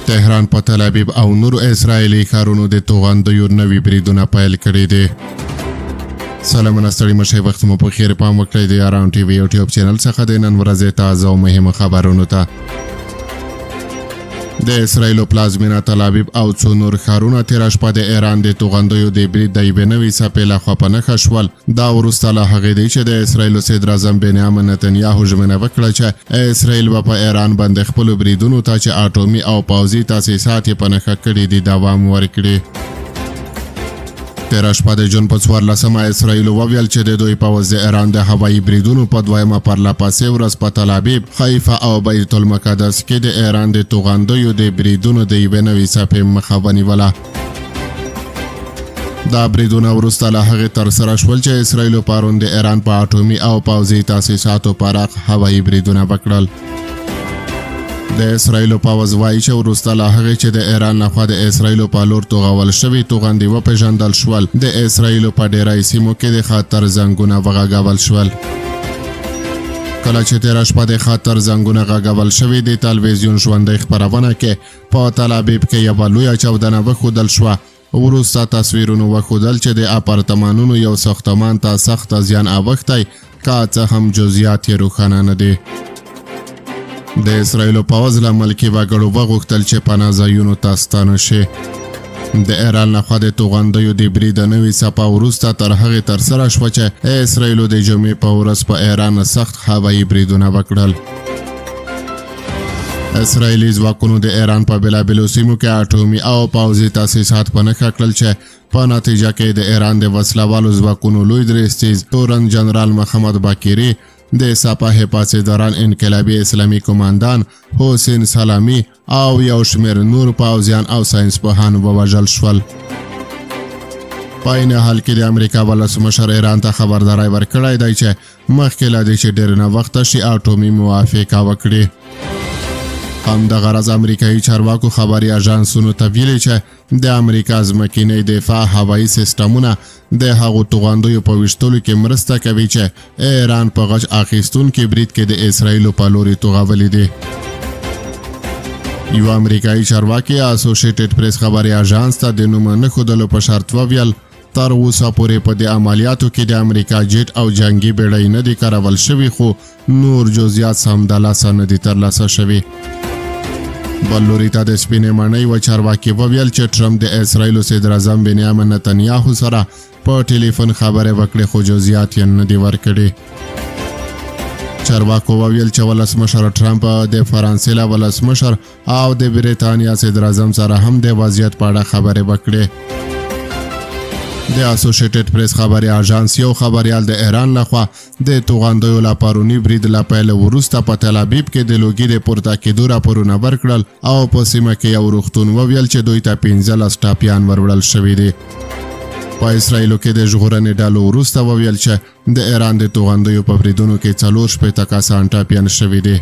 تهران په تل ابیب او نورو اسرائیلي ښارونو د توغندیو نوي بریدونه پیل کړي دي. سلامونه ستړي مشه، وخت مو په خیر. پام وکړئ د یاران ټي وي یوټیوب چینل څخه د نن ورځې تازه او مهمه خبرونو ته. د اسرائیلو پلازمینه تل ابیب او څو نور ښارونه تېره شپه د ایران د توغندیو د برید د یوې نوې څپې لخوا په نښه شول. دا وروسته له هغې دی چې د اسرائیلو صدر اعظم بنیامین نتنیاهو ژمنه وکړه چې اسرائیل به په ایران باندې خپلو بریدونو ته چې اټومي او پوځي تاسیسات یې په نښه کړي دي دوام ورکړي. تېره شپه د جون په 14مه اسرائیلو وویل چې د دوی پوځ د ایران د هوایي بریدونو په دویمه پرلهپسې ورځ په تل ابیب، حیفا او بیت المقدس کې د ایران د توغندیو د بریدونو د یوې نوې څپې مخه ونیوله. دا بریدونه وروسته له هغې ترسره شول چې اسرائیلو پرون د ایران په اټومي او پوځي تاسیساتو پراخ هوایي بریدونه وکړل. د اسرائیلو پوځ وایي چې وروسته له هغې چې د ایران لخوا د اسرائیلو په لور توغول شوي توغندي وپېژندل شول، د اسرائیلو په ډېری سیمو کې د خطر زنګونه وغږول شول. کله چې تېره شپه د خطر زنګونه غږول شوي، د تلویزیون ژوندۍ خپرونه کې په تل ابیب کې یوه لویه چاودنه وښودل شوه. وروسته تصویرونو وښودل چې د اپارتمانونو یو ساختمان ته سخته زیان اوښتی، که څه هم جزئیات یې روښانه نه دي. د اسرائیلو پوځ له ملکي وګړو وغوښتل چې پناه ځایونو ته ستانه شي. د ایران لخوا د توغندیو د برید نوې څپه وروسته تر هغې ترسره شوه چې اسرائیلو د جمعې په ورځ په ایران سخت هوایي بریدونه وکړل. اسرائیلي ځواکونو د ایران په بېلابېلو سیمو کې اټومي او پوځي تاسیسات په نښه کړل چې په نتیجه کې د ایران د وسلوالو ځواکونو لوی درستیز تورن جنرال محمد باقري، د سپاه پاسداران انقلابي اسلامي کماندان حسین سلامی او یو شمېر نور پوځیان او ساینسپوهان ووژل شول. په عین حال کې د امریکا ولسمشر ایران ته خبرداری ورکړی دی چې مخکې له دې چې ډېر ناوخته شي اټومي موافقه وکړي. همدغه راز امریکایي چارواکو خبري اژانسونو ته ویلي چې د امریکا ځمکنی دفاع هوایي سیسټمونه د هغو توغندیو په ویشتلو کې مرسته کوي چې ایران په غچ اخیستونکي برید کې د اسرائیلو په لوري توغولي دي. یو امریکایي چارواکي اسوسییټډ پریس خبري اژانس ته د نوم نه ښودلو په شرط وویل تر اوسه پورې په دې عملیاتو کې د امریکا جیټ او جنگي بیړۍ نه دي کارول شوي، خو نور جزئیات سمدلاسه نه دي ترلاسه شوي. بل لوري ته د سپینې ماڼۍ و چارواکي وویل چې ټرمپ د اسرائیلو صدر اعظم بنیامین نتنیاهو سره په ټلیفون خبرې وکړې، خو جزئیات یې نه دي ورکړي. چارواکو وویل چې ولسمشر ټرمپ د فرانسې له ولسمشر او د بریتانیا صدر اعظم سره هم د وضعیت په اړه خبرې وکړې. د اسوسییټډ پریس خبري اژانس یو خبریال د ایران لخوا د توغندیو له پروني برید له پیل وروسته په تل ابیب کې د لوګي د پورته کېدو راپورونه ورکړل او په سیمه کې یو روغتون وویل چې دوی ته 15 ټاپیان وروړل شوي دي. په اسرائیلو کې د ژغورنې ډلو وروسته وویل چې د ایران د توغندیو په بریدونو کې 4 کسان ټاپیان شوي دي.